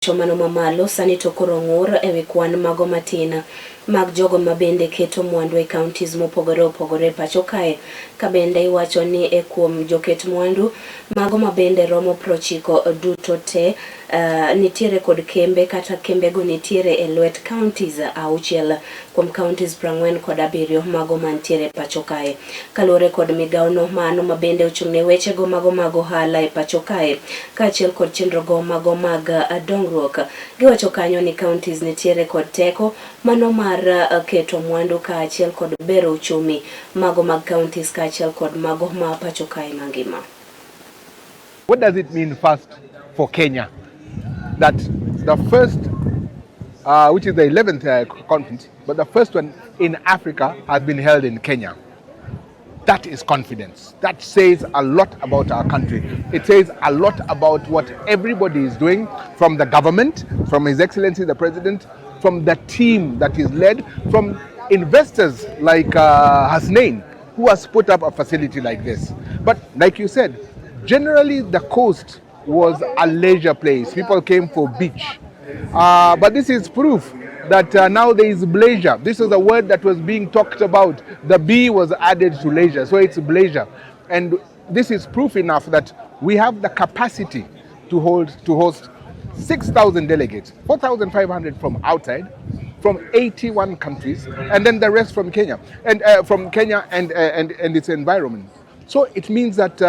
Chomano mamalo sani to koro ng'ur ewi kwan mago matin mag jogo mabende keto mwandu e Kaontis mopogore opogore pacho kae, ka bende iwacho ni e kuom joket mwandu mago mabende romo 90 duto te nitiere kod kembe kata kembego nitiere e lwet Kaontis 6 kuom Kaontis 47 mago mantiere pacho kae. Kaluwore kod migaono mano mabende ochung'ne wechego mago mag ohala e pacho kae, kaachiel kod chenrogo mago mag dongruok, giwacho kanyo ni Kaontis nitiere kod teko mano mar keto mwandu kaachiel kod bero uchumi mago mag Kaontis kaachiel kod mago ma pacho kae mangima. What does it mean first for Kenya that the first, which is the 11th conference, but the first one in Africa has been held in Kenya? That is confidence. That says a lot about our country. It says a lot about what everybody is doing, from the government, from His Excellency the President, from the team that is led, from investors like Hasnain, who has put up a facility like this. But like you said, generally the coast was a leisure place. People came for beach. But this is proof that now there is leisure. This is a word that was being talked about. The B was added to leisure, so it's leisure. And this is proof enough that we have the capacity to host 6,000 delegates, 4,500 from outside, from 81 countries, and then the rest from Kenya and and its environment. So it means that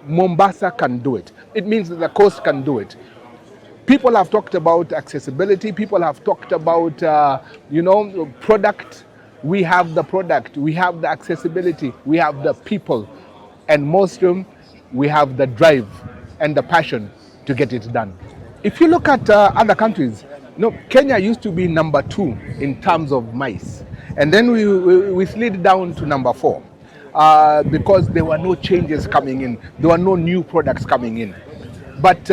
Mombasa can do it. It means that the coast can do it. People have talked about accessibility. People have talked about, product. We have the product. We have the accessibility. We have the people. And most of them, we have the drive and the passion to get it done. If you look at other countries, Kenya used to be number 2 in terms of mice. And then we slid down to number 4 because there were no changes coming in. There were no new products coming in. But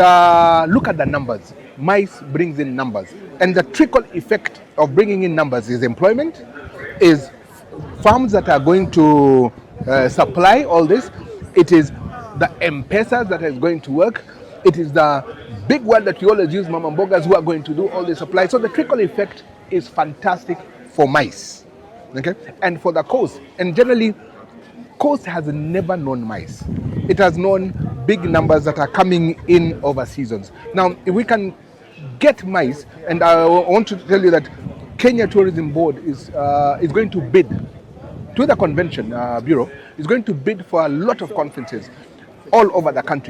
look at the numbers. Mice brings in numbers. And the trickle effect of bringing in numbers is employment, is farms that are going to supply all this. It is the M-Pesas that is going to work. It is the big word that you always use, Mama Mbogas, who are going to do all the supply. So the trickle effect is fantastic for mice, okay? And for the coast. And generally, coast has never known mice. It has known big numbers that are coming in over seasons. Now, if we can get mice, and I want to tell you that Kenya Tourism Board is going to bid to the Convention Bureau, is going to bid for a lot of conferences all over the country.